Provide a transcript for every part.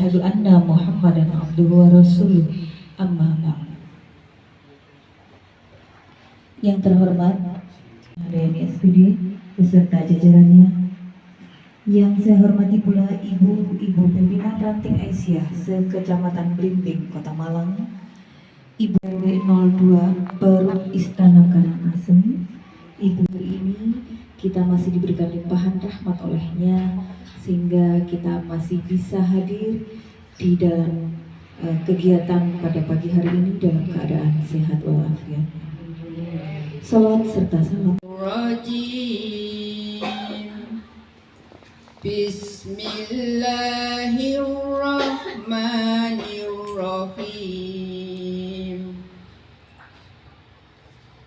asyhadu anna Muhammadan abduhu wa rasuluh. Amma ba'd. Yang terhormat HDMI SPD beserta jajarannya, yang saya hormati pula ibu-ibu pimpinan ranting Aisyah se-Kecamatan Blimbing, Kota Malang, Ibu RW 02 Perut Istana Karangasem. Ibu ini kita masih diberikan limpahan rahmat olehnya sehingga kita masih bisa hadir di dalam kegiatan pada pagi hari ini dalam keadaan sehat walafiat. Salawat serta salam. Bismillahirrahmanirrahim.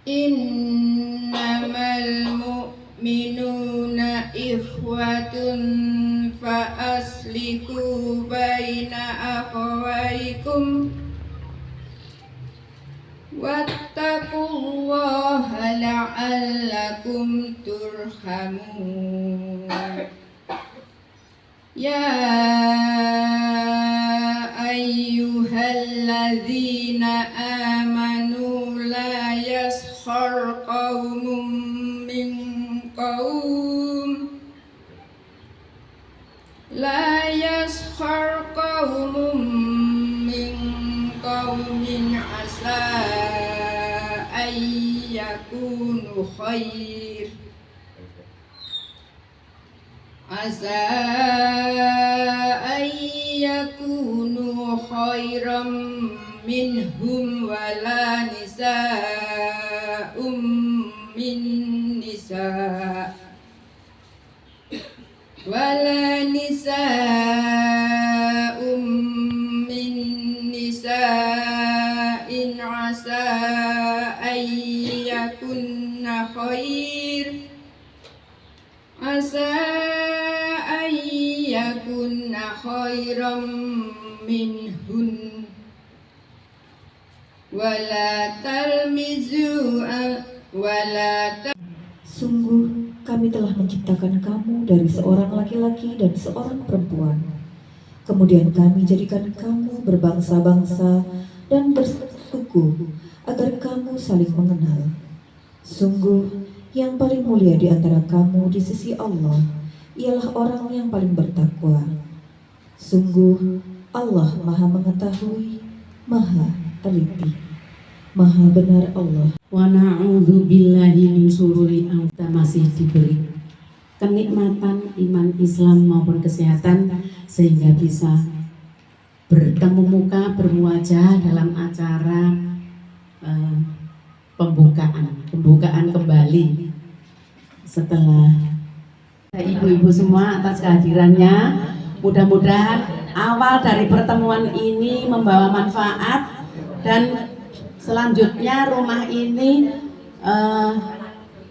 Innamal mu'minuna ikhwatun fa asliku baina akhawaikum wattaqullaha la'allakum turhamun. Ya ayyuhalladzina amanu la yaskhar qaumun min qaum la yaskhar qaumun min qaumin asa ayyakunu khair asa ayyakunu khairam minhum wala nisa'um min nisa' wala nisa'um min nisa'in asa ayyakunna khair asa ayyakunna khairam minhun wala talmizu wala. Sungguh kami telah menciptakan kamu dari seorang laki-laki dan seorang perempuan. Kemudian kami jadikan kamu berbangsa-bangsa dan bersuku agar kamu saling mengenal. Sungguh yang paling mulia di antara kamu di sisi Allah ialah orang yang paling bertakwa. Sungguh Allah Maha Mengetahui, Maha Teliti, Maha Benar Allah. Wa na'udzu billahi min syururi anfusina. Masih diberi kenikmatan iman Islam maupun kesehatan sehingga bisa bertemu muka, berwajah dalam acara pembukaan kembali setelah ibu-ibu semua atas kehadirannya. Mudah-mudahan awal dari pertemuan ini membawa manfaat dan selanjutnya rumah ini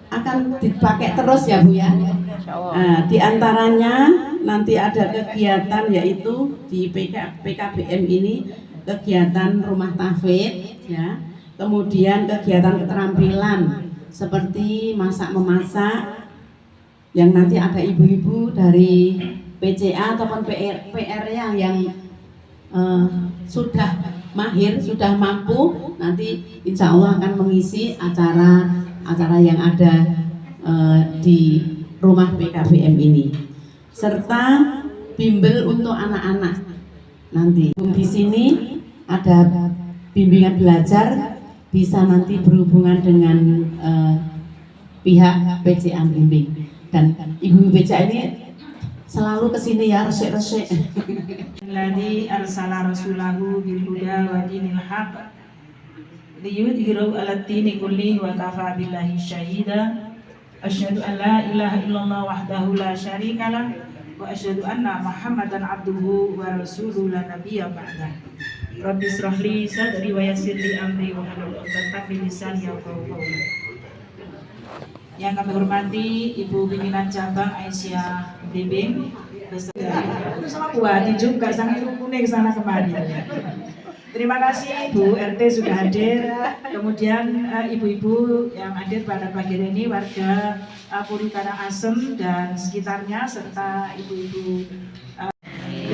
akan dipakai terus ya Bu ya. Di antaranya nanti ada kegiatan yaitu di PKBM ini kegiatan rumah tahfidz ya. Kemudian kegiatan keterampilan seperti masak-memasak yang nanti ada ibu-ibu dari PCA ataupun PR-nya yang sudah mahir, sudah mampu, nanti insya Allah akan mengisi acara yang ada di rumah PKBM ini, serta bimbel untuk anak-anak. Nanti di sini ada bimbingan belajar, bisa nanti berhubungan dengan pihak PCA bimbing, dan ibu PCA ini selalu kesini ya, resik-resik. Alladzi arsala rasulahu bil huda wa dinil haq liyudhhirahu 'alad dini kullihi wa kafa billahi syahida. Asyhadu an la ilaha illallah wahdahu la syarikalah wa asyhadu anna Muhammadan abduhu wa rasuluhu la nabiyya ba'dah. Rabbi shrah li sadri wa yassir li amri wa hlul 'uqdatam min lisani yafqahu qawli. Yang kami hormati Ibu Pimpinan Cabang Aisyah Blimbing beserta sama Bu Hadi juga sangat rukune ke sana kemari. Terima kasih Bu RT sudah hadir. Kemudian ibu-ibu yang hadir pada pagi ini, warga Puri Karangasem dan sekitarnya, serta ibu-ibu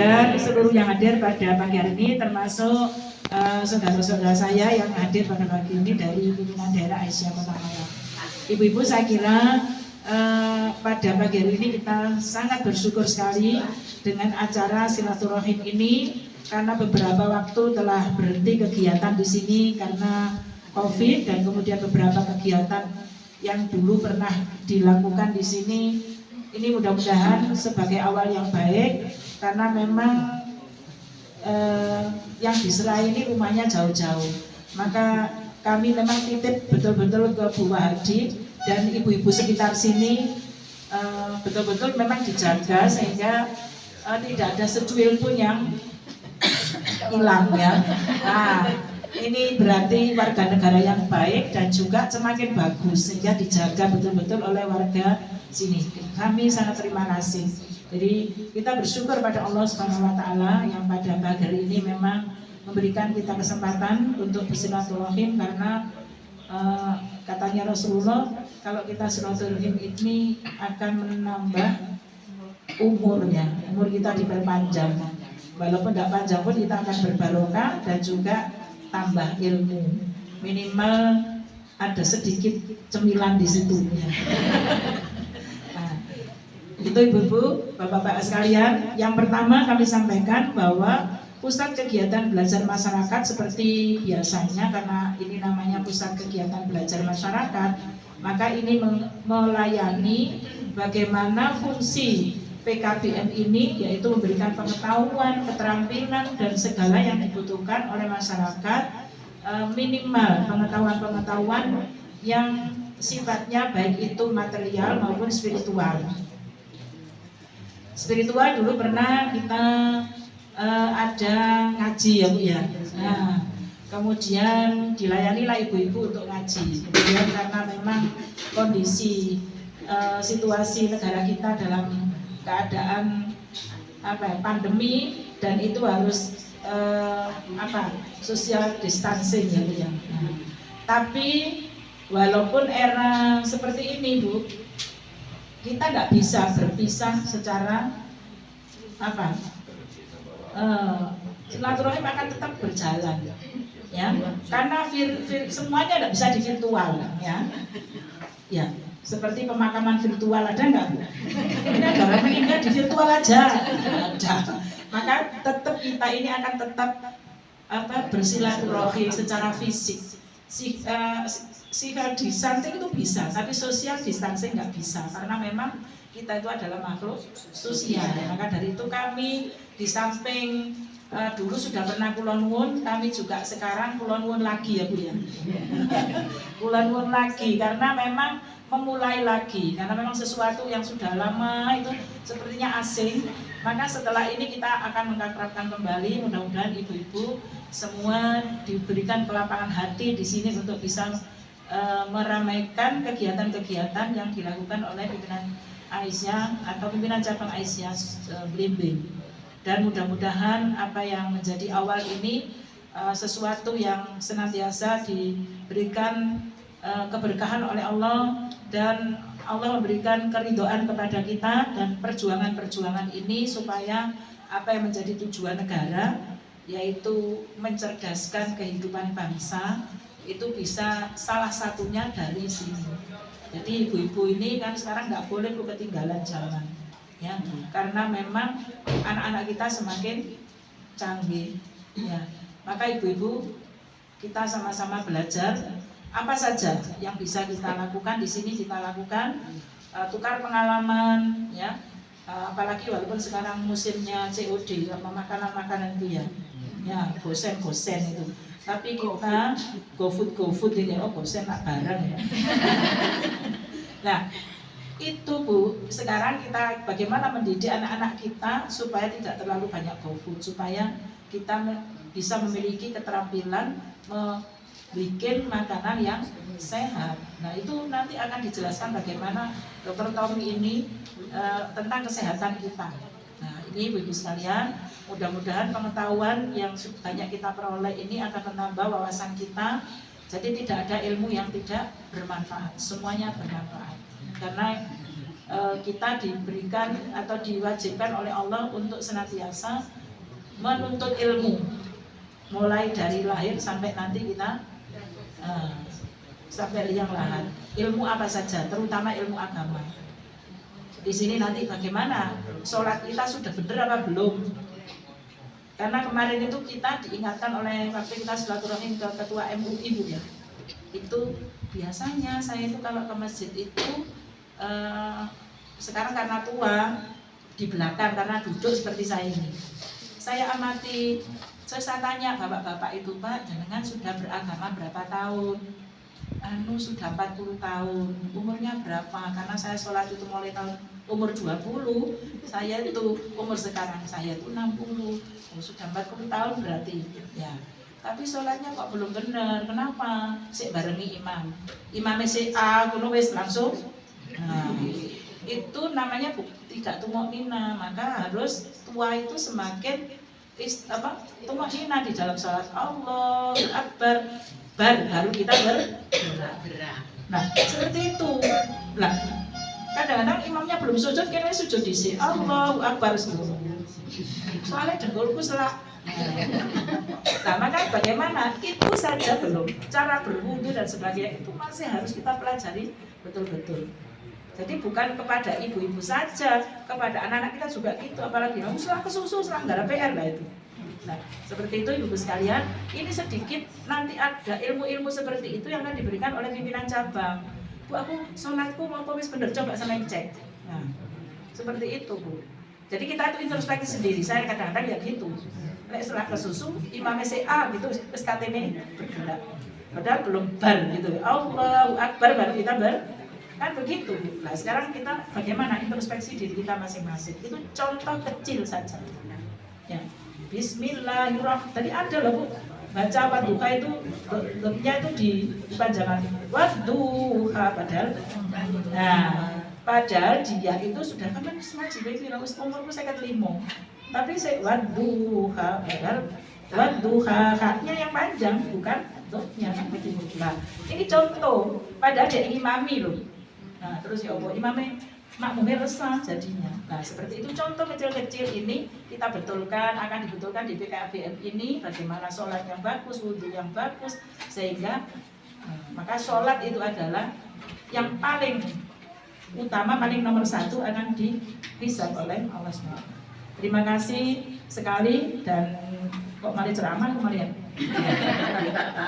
dan seluruh yang hadir pada pagi hari ini, termasuk saudara-saudara saya yang hadir pada pagi ini dari pimpinan daerah Aisyah Kota Malang. Ibu-ibu, saya kira pada pagi hari ini kita sangat bersyukur sekali dengan acara silaturahim ini, karena beberapa waktu telah berhenti kegiatan di sini karena COVID, dan kemudian beberapa kegiatan yang dulu pernah dilakukan di sini ini mudah-mudahan sebagai awal yang baik, karena memang yang diserai ini rumahnya jauh-jauh. Maka kami memang titip betul-betul ke Bu Wahardi dan ibu-ibu sekitar sini, betul-betul memang dijaga sehingga tidak ada secuil pun yang hilang ya. Nah, ini berarti warga negara yang baik dan juga semakin bagus, sehingga dijaga betul-betul oleh warga sini. Kami sangat terima kasih. Jadi kita bersyukur pada Allah Subhanahu wa taala yang pada pagi hari ini memang memberikan kita kesempatan untuk bersilaturahim, karena katanya Rasulullah, kalau kita silaturahim ini akan menambah umurnya, umur kita diperpanjang. Walaupun tidak panjang pun kita akan berbarokah dan juga tambah ilmu. Minimal ada sedikit cemilan di situ. Nah, itu ibu-ibu, bapak-bapak sekalian. Yang pertama kami sampaikan bahwa pusat kegiatan belajar masyarakat seperti biasanya, karena ini namanya pusat kegiatan belajar masyarakat, maka ini melayani bagaimana fungsi PKBM ini, yaitu memberikan pengetahuan, keterampilan, dan segala yang dibutuhkan oleh masyarakat, minimal pengetahuan-pengetahuan yang sifatnya baik itu material maupun spiritual. Spiritual dulu pernah kita ada ngaji ya Bu ya. Nah, kemudian dilayanilah ibu-ibu untuk ngaji. Kemudian karena memang kondisi situasi negara kita dalam keadaan pandemi, dan itu harus social distancing ya Bu ya. Nah, tapi walaupun era seperti ini Bu, kita nggak bisa berpisah secara silaturahim akan tetap berjalan ya, karena semuanya tidak bisa di virtual ya. Seperti pemakaman virtual ada nggak Bu? Ini ada orang meninggal di virtual aja, ada. Maka tetap kita ini akan tetap bersilaturahim secara fisik. Physical distancing itu bisa, tapi social distancing nggak bisa, karena memang kita itu adalah makhluk sosial. Maka dari itu kami di samping dulu sudah pernah kulon wun, kami juga sekarang kulon wun lagi ya Bu ya. Kulon wun lagi karena memang memulai lagi, karena memang sesuatu yang sudah lama itu sepertinya asing. Maka setelah ini kita akan mengakrabkan kembali. Mudah-mudahan ibu-ibu semua diberikan kelapangan hati di sini untuk bisa meramaikan kegiatan-kegiatan yang dilakukan oleh pimpinan Aisyah atau pimpinan cabang Aisyah Blimbing. Dan mudah-mudahan apa yang menjadi awal ini sesuatu yang senantiasa diberikan keberkahan oleh Allah, dan Allah memberikan keridhaan kepada kita, dan perjuangan-perjuangan ini supaya apa yang menjadi tujuan negara, yaitu mencerdaskan kehidupan bangsa, itu bisa salah satunya dari sini. Jadi ibu-ibu ini kan sekarang nggak boleh ketinggalan zaman ya, karena memang anak-anak kita semakin canggih ya. Maka ibu-ibu kita sama-sama belajar apa saja yang bisa kita lakukan di sini, kita lakukan, tukar pengalaman ya, apalagi walaupun sekarang musimnya COD, makanan-makanan itu ya gosen itu, tapi kita GoFood ini, gosen nak barang ya. Nah itu Bu, sekarang kita bagaimana mendidik anak-anak kita supaya tidak terlalu banyak GoFood, supaya kita bisa memiliki keterampilan bikin makanan yang sehat. Nah itu nanti akan dijelaskan bagaimana Dr. Tommy ini tentang kesehatan kita. Nah ini ibu-ibu sekalian, mudah-mudahan pengetahuan yang banyak kita peroleh ini akan menambah wawasan kita. Jadi tidak ada ilmu yang tidak bermanfaat, semuanya bermanfaat. Karena kita diberikan atau diwajibkan oleh Allah untuk senantiasa menuntut ilmu mulai dari lahir sampai nanti kita sampai liang lahat. Ilmu apa saja, terutama ilmu agama. Di sini nanti bagaimana sholat kita sudah benar apa belum? Karena kemarin itu kita diingatkan oleh waktu kita silaturahim ke ketua MUI Bu ya. Itu biasanya saya itu kalau ke masjid itu sekarang karena tua di belakang karena duduk seperti saya ini. Saya amati, saya tanya bapak-bapak itu, Pak, jenengan sudah beragama berapa tahun? Sudah 40 tahun. Umurnya berapa? Karena saya sholat itu mulai tahun umur 20. Saya itu umur sekarang saya itu 60. Sudah 40 tahun berarti. Ya. Tapi sholatnya kok belum benar. Kenapa? Sik barengi imam. Imamnya si A, kuno wis langsung. Nah, itu namanya tidak tumaknina. Maka harus tua itu semakin tumaknina di dalam sholat. Allahu Akbar. Baru kita bergerak. Nah, seperti itu. Nah, kadang-kadang imamnya belum sujud, kira sujud di sini. Allahu Akbar. Soalnya dengkulku selak. Nah, maka bagaimana? Itu saja belum. Cara berwudu dan sebagainya itu masih harus kita pelajari betul-betul. Jadi bukan kepada ibu-ibu saja, kepada anak-anak kita juga gitu. Apalagi kamu setelah kesusu, setelah nggak ada PR lah itu. Nah, seperti itu ibu sekalian, ini sedikit nanti ada ilmu-ilmu seperti itu yang akan diberikan oleh pimpinan cabang. Bu, aku sholatku mau wis bener, coba sama cek. Nah, seperti itu Bu. Jadi kita itu introspeksi sendiri. Saya kadang-kadang ya gitu. Setelah kesusu, imamnya A gitu, SKTM bergerak. Padahal belum bar gitu. Allahu Akbar baru kita kan begitu. Nah, sekarang kita bagaimana introspeksi diri kita masing-masing. Itu contoh kecil saja. Ya. Bismillahirrahmanirrahim. Tadi ada loh Bu, baca wadduha itu lebihnya itu di panjangan wadduha padahal dia itu sudah kan ngaji baik umurku 55. Tapi saya wadduha padahal wadduha haknya yang panjang bukan dohnya begitu. Nah, ini contoh padahal dia imami loh. Nah, terus ya Allah imamnya makmumnya resah jadinya. Nah, seperti itu contoh kecil-kecil ini kita betulkan, akan dibetulkan di PKBM ini bagaimana sholat yang bagus, wudhu yang bagus, sehingga maka sholat itu adalah yang paling utama, paling nomor satu akan dihisab oleh Allah SWT. Terima kasih sekali dan kok mari ceramah kemarin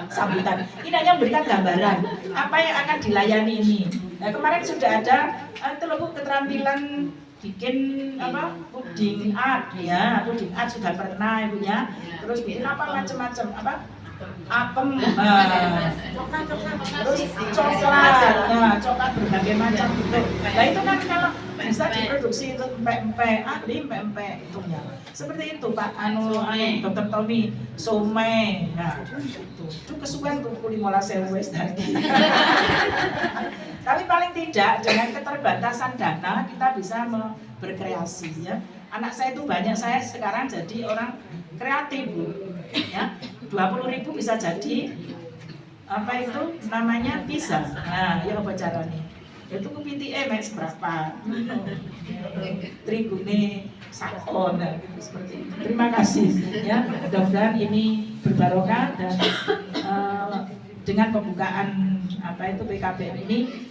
sambutan. Ini hanya memberikan gambaran apa yang akan dilayani ini. Nah, kemarin sudah ada itu loh Bu, keterampilan bikin puding art ya, puding art sudah pernah Ibu ya. Terus bikin apa macam-macam apem, terus coklat, coklat berbagai macam gitu. Nah itu kan kalau bisa diproduksi itu empek-empek, ahli empek-empek itunya. Seperti itu Pak Dr. Tommy, somai. Nah itu kesukaan tuh kuli mola sewes tadi. Tapi paling tidak dengan keterbatasan dana kita bisa berkreasi ya. Anak saya itu banyak, saya sekarang jadi orang kreatif ya. 20.000 bisa jadi apa itu namanya pizza. Nah, ya apa caranya? Itu kupiti MS berapa? Trigune sakon gitu, seperti itu. Terima kasih ya. Mudah-mudahan ini berbarokah dan dengan pembukaan PKBM ini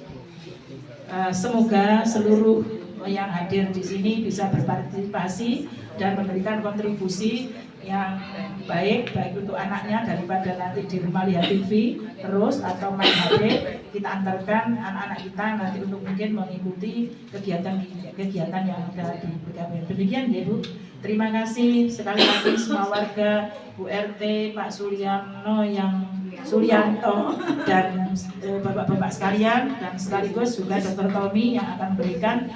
semoga seluruh yang hadir di sini bisa berpartisipasi dan memberikan kontribusi yang baik untuk anaknya daripada nanti di rumah lihat TV terus atau main HP. Kita antarkan anak-anak kita nanti untuk mungkin mengikuti kegiatan yang ada di PKBM. Demikian ya Bu. Terima kasih sekali lagi semua warga, Bu RT, Pak Suryanto dan bapak-bapak sekalian, dan sekaligus juga Dr. Tommy yang akan memberikan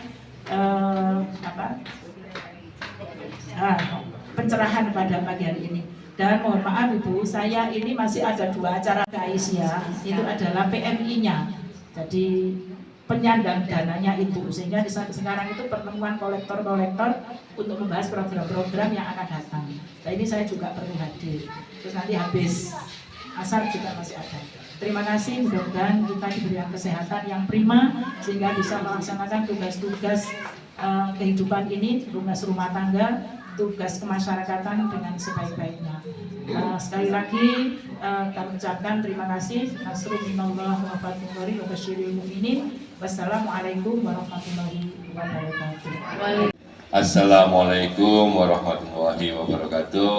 pencerahan pada pagi hari ini. Dan mohon maaf Ibu, saya ini masih ada 2 acara ke Aisyah, itu adalah PMI-nya. Jadi penyandang dananya itu, sehingga di saat sekarang itu pertemuan kolektor-kolektor untuk membahas program-program yang akan datang. Nah ini saya juga perlu hadir. Terus nanti habis asar juga masih ada. Terima kasih, mudah-mudahan kita diberikan kesehatan yang prima sehingga bisa melaksanakan tugas-tugas kehidupan ini, tugas rumah tangga, tugas kemasyarakatan dengan sebaik-baiknya. Sekali lagi kami ucapkan terima kasih. Nasrullah wa fathul wa basyiril mu'minin. Wassalamualaikum warahmatullahi wabarakatuh. Assalamualaikum warahmatullahi wabarakatuh.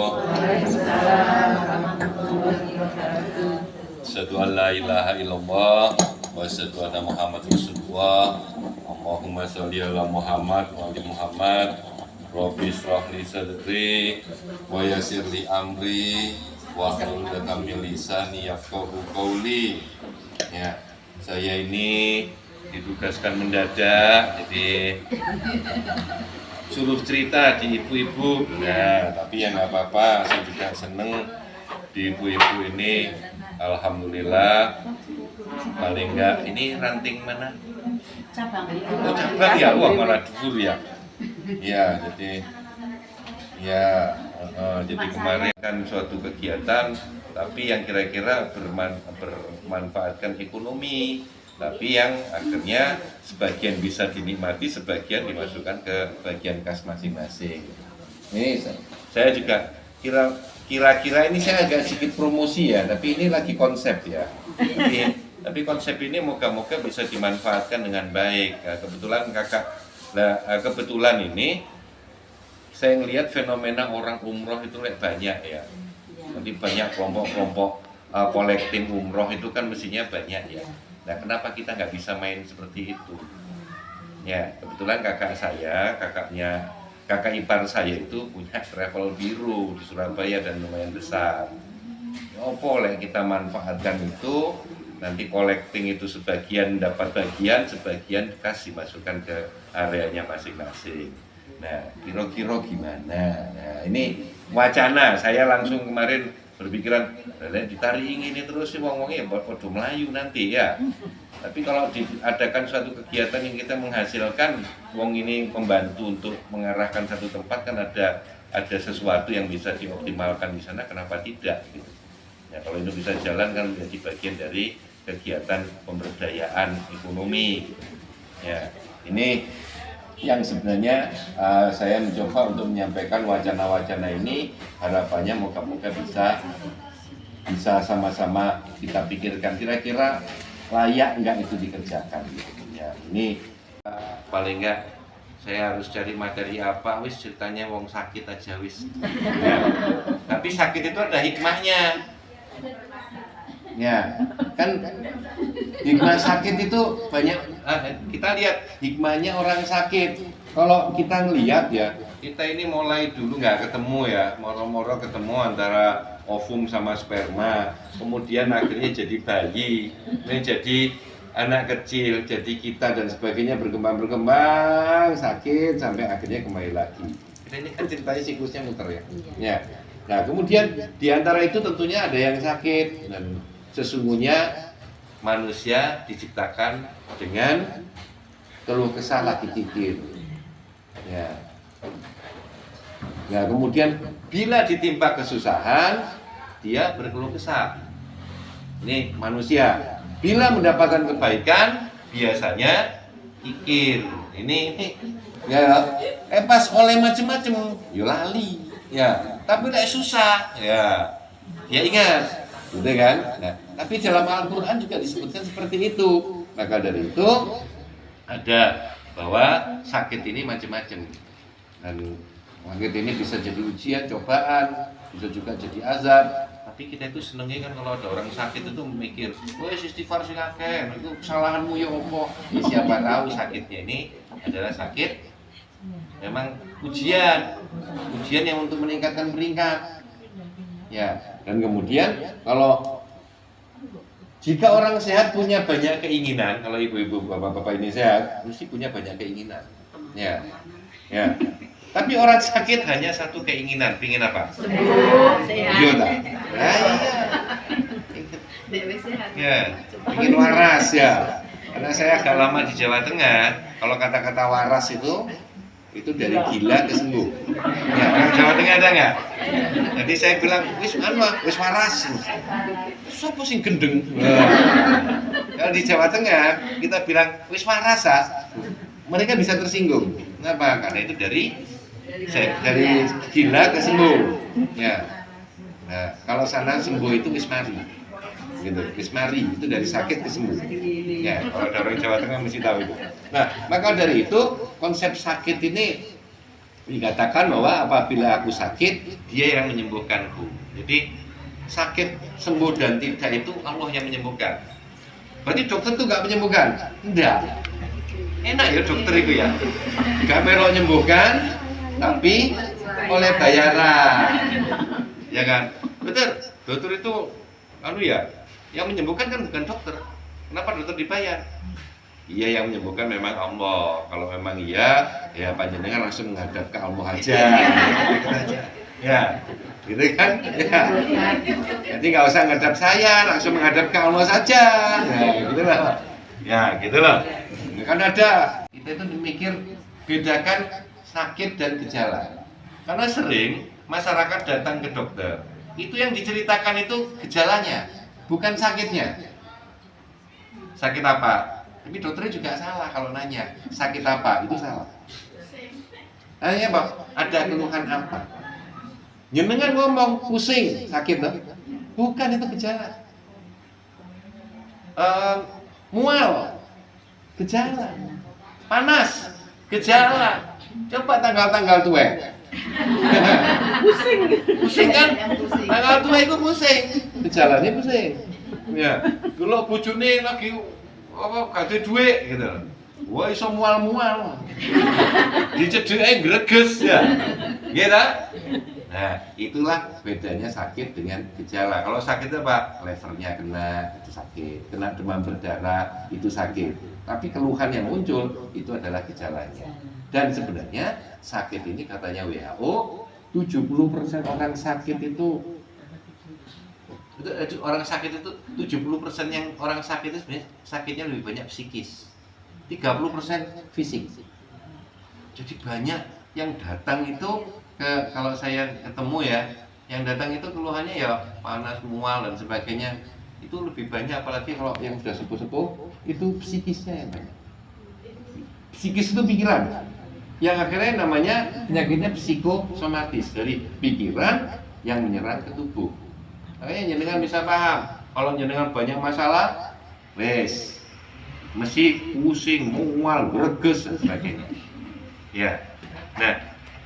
Asyhadu an la ilaha illallah wa asyhadu anna Muhammad Rasulullah. Allahumma sholli ala Muhammad wa ali Muhammad. Rabbi shrah li sadri wa yassir li amri wa hlul 'uqdatam min lisani yafqahu qawli. Ya, saya ini ditugaskan mendadak, jadi suruh cerita di ibu-ibu. Nah, tapi ya nggak apa-apa, saya juga seneng di ibu-ibu ini. Alhamdulillah, paling enggak ini ranting mana? Cabang. Oh, cabang ya, wah malah dulu ya. Ya, jadi kemarin kan suatu kegiatan, tapi yang kira-kira bermanfaatkan ekonomi, tapi yang akhirnya sebagian bisa dinikmati, sebagian dimasukkan ke bagian kas masing-masing. Ini saya juga kira-kira ini saya agak sedikit promosi ya, tapi ini lagi konsep ya. Tapi konsep ini moga-moga bisa dimanfaatkan dengan baik. Nah, kebetulan ini saya ngelihat fenomena orang umroh itu banyak ya. Nanti banyak kelompok-kelompok collecting umroh itu kan mestinya banyak ya. Nah, kenapa kita nggak bisa main seperti itu? Ya, kebetulan kakak ipar saya itu punya travel bureau di Surabaya dan lumayan besar. Opo lah kita manfaatkan itu, nanti collecting itu sebagian dapat bagian, sebagian kasih masukkan ke areanya masing-masing. Nah, kira-kira gimana? Nah, ini wacana, saya langsung kemarin berpikiran, ditarik ini terus sih wong-wongnya podo Melayu nanti ya. Tapi kalau diadakan suatu kegiatan yang kita menghasilkan wong ini membantu untuk mengarahkan satu tempat, kan ada sesuatu yang bisa dioptimalkan di sana, kenapa tidak gitu. Ya, kalau itu bisa jalan kan menjadi bagian dari kegiatan pemberdayaan ekonomi. Ya, ini yang sebenarnya saya mencoba untuk menyampaikan wacana-wacana ini, harapannya moga-moga bisa sama-sama kita pikirkan kira-kira layak enggak itu dikerjakan gitu. Ya, ini paling enggak saya harus cari materi apa, wis ceritanya wong sakit aja wis. Ya, tapi sakit itu ada hikmahnya. Ya, kan hikmah sakit itu banyak. Kita lihat hikmahnya orang sakit. Kalau kita ngelihat ya, kita ini mulai dulu nggak ketemu ya, moro-moro ketemu antara ovum sama sperma, kemudian akhirnya jadi bayi, ini jadi anak kecil, jadi kita dan sebagainya, berkembang sakit sampai akhirnya kembali lagi. Kita ini kan ceritanya siklusnya muter ya. Ya. Nah, kemudian di antara itu tentunya ada yang sakit, dan sesungguhnya manusia diciptakan dengan keluh kesah lagi kikir. Ya. Nah, kemudian bila ditimpa kesusahan, dia berkeluh kesah. Ini manusia. Bila mendapatkan kebaikan, biasanya kikir. Ini ya, pas oleh macam-macam, yo lali. Ya, tapi tidak susah. Ya ingat. Gitu kan? Nah, tapi dalam Al-Quran juga disebutkan seperti itu. Maka dari itu ada bahwa sakit ini macam-macam, dan sakit ini bisa jadi ujian, cobaan, bisa juga jadi azab. Tapi kita itu senengnya kan kalau ada orang sakit itu memikir, wes istighfar sing akeh, itu kesalahanmu ya opo. Ya, siapa tahu sakitnya ini adalah sakit memang ujian yang untuk meningkatkan peringkat. Ya, dan kemudian kalau jika orang sehat punya banyak keinginan, kalau ibu-ibu, bapak-bapak ini sehat, mesti punya banyak keinginan. Ya. Tapi orang sakit hanya satu keinginan, pingin apa? Iya tak? Nah, iya. Ya, pingin waras ya. Karena saya agak lama di Jawa Tengah, kalau kata-kata waras itu itu dari gila ke sembuh. Ya, orang Jawa Tengah ada nggak? Jadi saya bilang, wis waras. Sopo sing gendeng? Kalau di Jawa Tengah kita bilang wis waras, mereka bisa tersinggung. Kenapa? Karena itu dari gila ke sembuh. Ya. Nah, kalau sana sembuh itu wis mari. Gitu, wis mari itu dari sakit ke sembuh. Ya, kalau ada orang Jawa Tengah mesti tahu itu. Nah, maka dari itu konsep sakit ini dikatakan bahwa apabila aku sakit, dia yang menyembuhkanku. Jadi sakit sembuh dan tidak itu Allah yang menyembuhkan. Berarti dokter itu nggak menyembuhkan? Enggak. Enak ya dokter itu ya. Nggak melok menyembuhkan, tapi oleh bayaran. Ya kan? Betul. Dokter itu yang menyembuhkan kan bukan dokter. Kenapa dokter dibayar? Iya, yang menyembuhkan memang Allah. Kalau memang iya, ya panjenengan langsung menghadap ke Allah aja. Ya, gitu kan? Ya. Jadi nggak usah menghadap saya, langsung menghadap ke Allah saja. Ya, gitu loh. Ya, gitu loh. Kan ada. Kita itu mikir bedakan sakit dan gejala. Karena sering masyarakat datang ke dokter, itu yang diceritakan itu gejalanya, bukan sakitnya. Sakit apa? Tapi dokternya juga salah kalau nanya sakit apa, itu salah. Tanya Pak, ada keluhan apa? Jenengan ngomong pusing, sakit loh. Bukan, itu gejala. Mual, gejala. Panas, gejala. Coba tanggal-tanggal tua. Pusing kan? Tanggal tua itu pusing, gejalanya pusing. Ya, kalau bojone lagi kasih duit gitu. Wah, iso mual-mual. Dicedheke greges ya. Gitu. Nah, itulah bedanya sakit dengan gejala. Kalau sakit apa? Levernya kena, itu sakit. Kena demam berdarah, itu sakit. Tapi keluhan yang muncul itu adalah gejalanya. Dan sebenarnya sakit ini katanya WHO 70% orang sakit itu orang sakit itu 70% yang orang sakit itu sebenarnya sakitnya lebih banyak psikis, 30% fisik. Jadi banyak yang datang itu kalau saya ketemu ya, yang datang itu keluhannya ya panas, mual dan sebagainya. Itu lebih banyak, apalagi kalau yang sudah sepuh-sepuh itu psikisnya yang banyak. Psikis itu pikiran, yang akhirnya namanya penyakitnya psikosomatis, dari pikiran yang menyerang ke tubuh. Makanya jenengan bisa paham, kalau jenengan banyak masalah, wes mesti pusing, mual, greges dan sebagainya. Ya, nah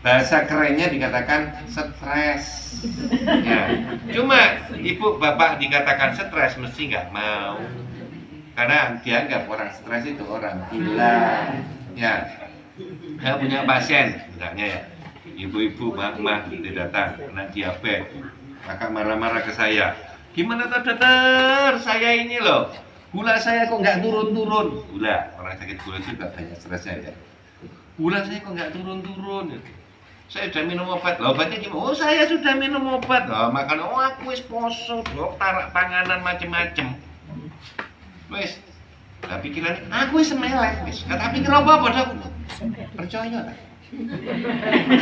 bahasa kerennya dikatakan stres. Ya, cuma ibu bapak dikatakan stres mesti nggak mau, karena dianggap orang stres itu orang gila. Ya, saya punya pasien, misalnya ya, ibu-ibu, mak-mak gitu datang kena diabetes. Maka marah-marah ke saya, gimana dokter, saya ini loh, gula saya kok nggak turun-turun. Gula, orang sakit gula juga banyak stresnya ya. Gula saya kok nggak turun-turun. Saya sudah minum obat. Lah obatnya gimana? Oh, saya sudah minum obat. Oh, makan, oh aku wis poso, tarak panganan macem-macem. Wis, lah pikiran aku wis semelek, wis. Kata pikir apa dok? Percaya tak?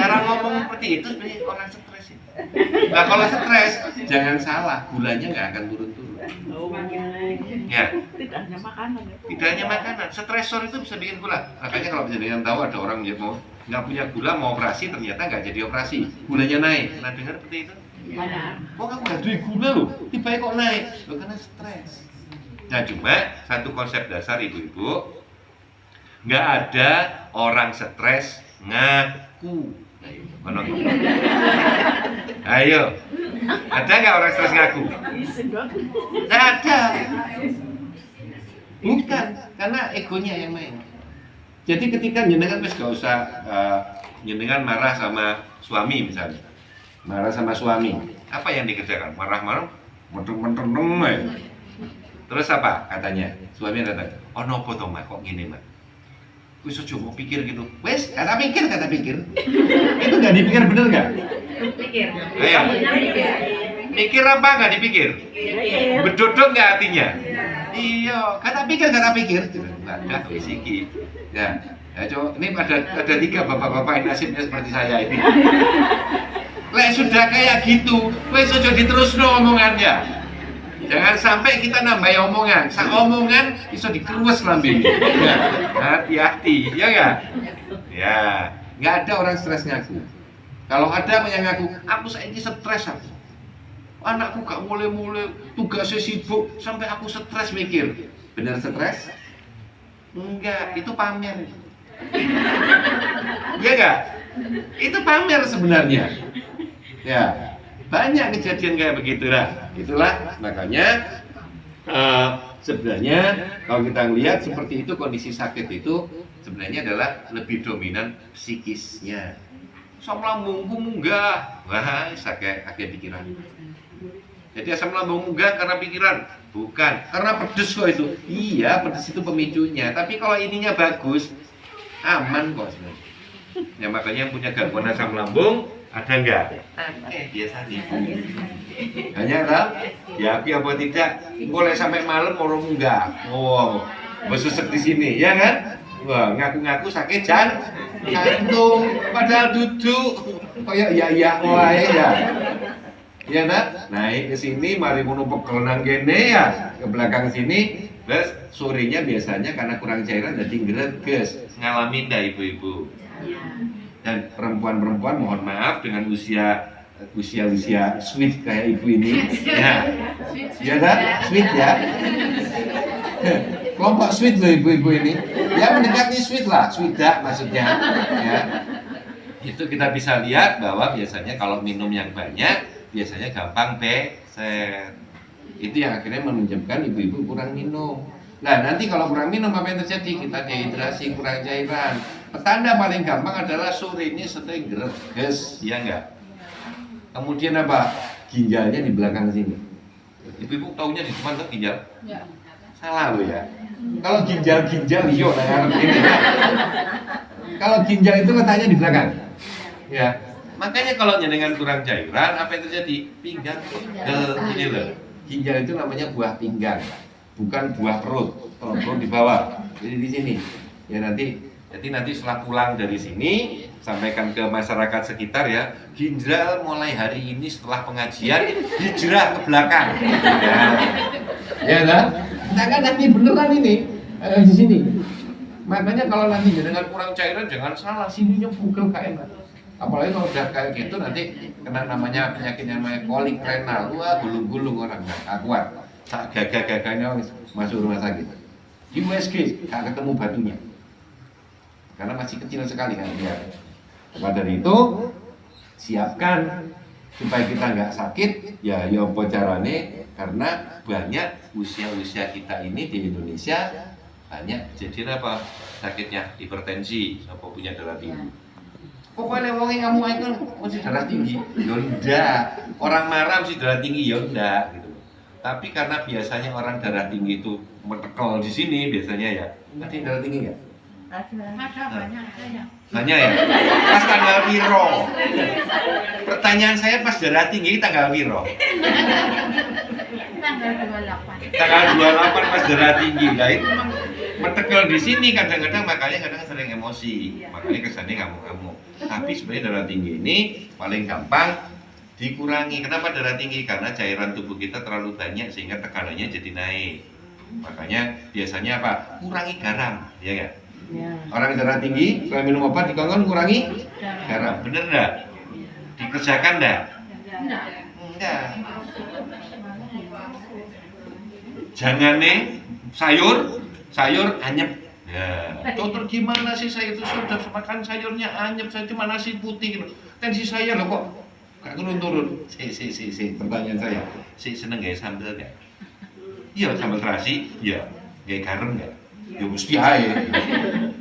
Cara ngomong seperti itu sebenarnya orang stres. Nah kalau stres, jangan salah, gulanya nggak akan turun-turun. Ya. Tidak hanya makanan. Tidak hanya makanan. Stresor itu bisa bikin gula. Makanya kalau jenengan tahu ada orang yang mau nggak punya gula mau operasi, ternyata nggak jadi operasi, gulanya naik. Pernah dengar seperti itu? Kok kamu nggak duit gula loh? Tiba-tiba kok naik? Loh karena stres. Nah cuma satu konsep dasar ibu-ibu, nggak ada orang stres ngaku. Ayo, ada nggak orang stres ngaku? Nggak ada. Bukan, karena egonya yang main. Jadi ketika jenengan wis gak usah jenengan marah sama suami misalnya, marah sama suami, apa yang dikerjakan? Marah-marah, menteng-menteng ya. Terus apa katanya? Suami datang, oh nopo toh mak, kok gini mak? Wis aja mau pikir gitu. Wes, kata pikir. Itu nggak dipikir bener nggak? Pikir. Ayo. Mikir apa nggak dipikir? Bedodok nggak hatinya? Iya, kata pikir. Nggak ada fisiki. Ya, Ya, coba, ini ada 3 bapak-bapak yang nasibnya seperti saya ini. Lek sudah kayak gitu, wes ojo diterusno omongannya. Jangan sampai kita nambah omongan. Sak omongan iso dikeruwes lambene. Ya, hati-hati, ya enggak? Ya, nggak ada orang stres ngaku. Kalau ada yang ngaku, aku saiki stres aku. Anakku gak mulai-mulai, tugasnya sibuk sampai aku stres mikir. Bener stres? Enggak, itu pamer. Iya enggak? Itu pamer sebenarnya. Ya, banyak kejadian kayak begitu lah. Itulah makanya sebenarnya kalau kita lihat seperti itu, kondisi sakit itu sebenarnya adalah lebih dominan psikisnya. Asam lambungku munggah, wah sakit pikiran. Jadi asam lambung munggah karena pikiran, bukan karena pedes kok itu. Iya, pedes itu pemicunya. Tapi kalau ininya bagus, aman kok sebenarnya. Ya makanya yang punya gangguan asam lambung ada enggak? Biasanya. Hanya tahu? Ya apa tidak? Boleh sampai malam mau munggah. Oh, besusuk di sini, ya kan? Wah, ngaku-ngaku sakit jantung, padahal duduk. Kayak ya wae ya. Ya nak, naik ke sini, mari mau pekelenang gene ya ke belakang sini. Terus sorenya biasanya karena kurang cairan jadi greges. Ngalamin dah ibu-ibu. Dan perempuan-perempuan mohon maaf dengan usia sweet kayak ibu ini. Ya kan? Sweet ya. Kelompok sweet loh ibu-ibu ini. Ya mendekati sweet lah, sweetak maksudnya. Ya. Itu kita bisa lihat bahwa biasanya kalau minum yang banyak, biasanya gampang peset. Itu yang akhirnya menyebabkan ibu-ibu kurang minum. Nah nanti kalau kurang minum apa yang terjadi? Kita dehidrasi, kurang cairan. Petanda paling gampang adalah sore ini sering greges, ya enggak? Kemudian apa? Ginjalnya di belakang sini. Ibu-ibu taunya di depan tuh ginjal? Ya. Salah lo ya. Kalau ginjal iyo nah ini. Kalau ginjal itu letaknya di belakang. Ya. Makanya kalau dengan kurang cairan apa yang terjadi? Pinggang pegel ini loh. Ginjal itu namanya buah pinggang, bukan buah perut. Kalau perut di bawah. Jadi di sini. Ya nanti setelah pulang dari sini sampaikan ke masyarakat sekitar ya, ginjal mulai hari ini setelah pengajian hijrah ke belakang. Ya kan? Jangan nanti beneran ini di sini. Makanya kalau nanti dengan kurang cairan jangan salah, sininya pukul kayak enak. Apalagi kalau udah kayak gitu nanti kena namanya penyakit yang namanya kolik renal. Wah, gulung-gulung orang nggak kuat. Sak gagah-gagahnya masuk rumah sakit. Di USG nggak ketemu batunya. Karena masih kecil sekali kan dia. Maka dari itu siapkan supaya kita nggak sakit. Ya apa carane? Karena banyak usia kita ini di Indonesia banyak jadi apa sakitnya hipertensi, apa punya darah tinggi. Pokoknya wongnya kamu itu mesti darah tinggi, yonda. Orang marah mesti darah tinggi, yonda gitu. Tapi karena biasanya orang darah tinggi itu metekel di sini biasanya ya. Ada yang darah tinggi nggak? Ada banyak saya. Banyak ya? Pas tanggal piro? Pertanyaan saya pas darah tinggi tanggal piro? Tanggal 28. Tanggal 28 pas darah tinggi. Nah itu metekel di sini kadang-kadang makanya kadang sering emosi. Makanya kesannya kamu. Tapi sebenarnya darah tinggi ini paling gampang dikurangi. Kenapa darah tinggi? Karena cairan tubuh kita terlalu banyak sehingga tekanannya jadi naik. Makanya biasanya apa? Kurangi garam, ya enggak? Ya. Orang darah tinggi, kalau minum obat dikongkon kurangi garam, bener enggak? Dikerjakan enggak? Enggak. Jangan nih sayur anyep. Ya. Dokter gimana sih saya itu sudah makan sayurnya anyep, saya cuma nasi putih gitu. Tensi saya loh kok gak turun-turun. Si pertanyaan saya. Si seneng gak sambal enggak? Iya sambal terasi, iya. Gak garam enggak? Ya mesti ae.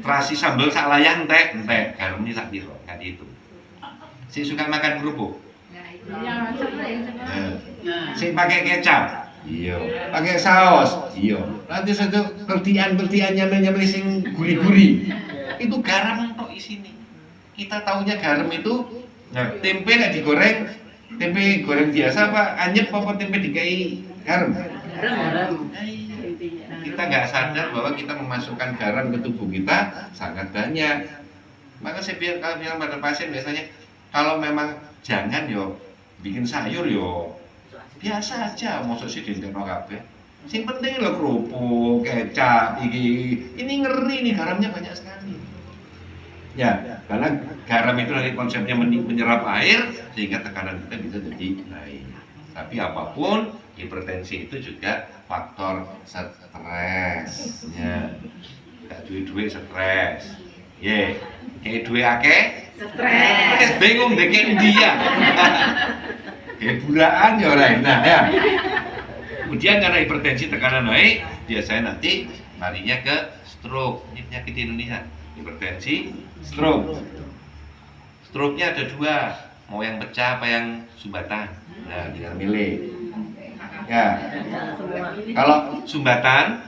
Terasi sambal sak layang entek, garamnya sak piro, kan itu. Si suka makan kerupuk? Ya, Si pakai kecap? Iya. Pakai saus? Iya. Nanti satu kertian nyamel sing gurih-gurih. Itu garam tok isine. Kita taunya garam itu tempe nek digoreng, tempe goreng biasa apa anyep apa tempe dikai garam? Garam. Kita nggak sadar bahwa kita memasukkan garam ke tubuh kita sangat banyak. Maka saya bilang pada pasien biasanya, kalau memang jangan yo bikin sayur yo biasa aja, mosok sih dintekno kabeh. Sing penting lho kerupuk, kecap, ini ngeri nih, garamnya banyak sekali. Ya, karena garam itu nanti konsepnya menyerap air sehingga tekanan kita bisa jadi naik. Tapi apapun, hipertensi itu juga faktor stres. Ya, gak duit stres. Ye, kayak duit akeh stres. Bingung deh kayak dia. Kayak buraan ya orang. Nah ya. Kemudian karena hipertensi tekanan naik, biasanya nanti larinya ke stroke. Ini penyakit di Indonesia. Hipertensi, stroke. Stroke-nya ada dua, mau yang pecah apa yang sumbatan. Nah, tinggal milih. Ya. Kalau sumbatan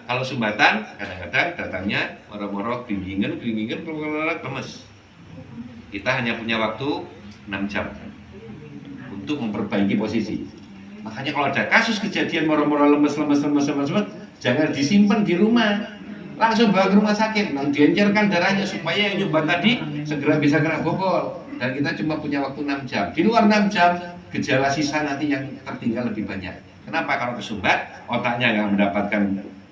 kadang-kadang datangnya moro-moro kelingingan, lemes. Kita hanya punya waktu 6 jam untuk memperbaiki posisi. Makanya kalau ada kasus kejadian moro-moro lemes, jangan disimpan di rumah. Langsung bawa ke rumah sakit, langsung diencerkan darahnya supaya yang nyumbat tadi segera bisa kena bobol. Dan kita cuma punya waktu 6 jam. Di luar 6 jam, gejala sisa nanti yang tertinggal lebih banyak. Kenapa? Kalau kesumbat, otaknya nggak mendapatkan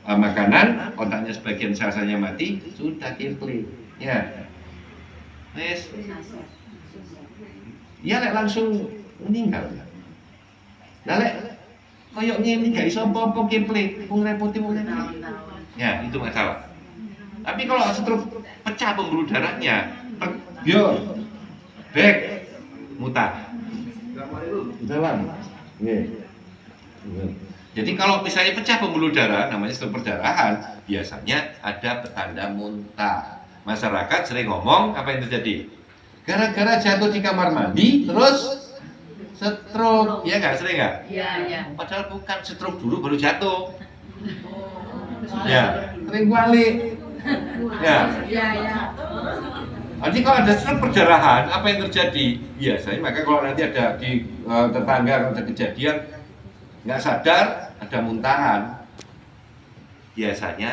makanan, otaknya sebagian sel-selnya mati, sudah kipli. Ya, yes. Ya, lek langsung meninggal. Nah, lek koyok ngene gak iso apa-apa kipli, wong repoti wong ngene. Ya, itu masalah. Tapi kalau stroke pecah pembuluh darahnya, yo, back, mutar. Dalam. Jadi kalau misalnya pecah pembuluh darah, namanya stroke perdarahan, biasanya ada petanda muntah. Masyarakat sering ngomong, apa yang terjadi? Gara-gara jatuh di kamar mandi, terus stroke, ya nggak, sering nggak? Iya. Padahal bukan, stroke dulu baru jatuh. Ya, sering balik. Ya. Jadi kalau ada stroke perdarahan, apa yang terjadi? Biasanya, maka kalau nanti ada di tetangga ada kejadian nggak sadar, ada muntahan, biasanya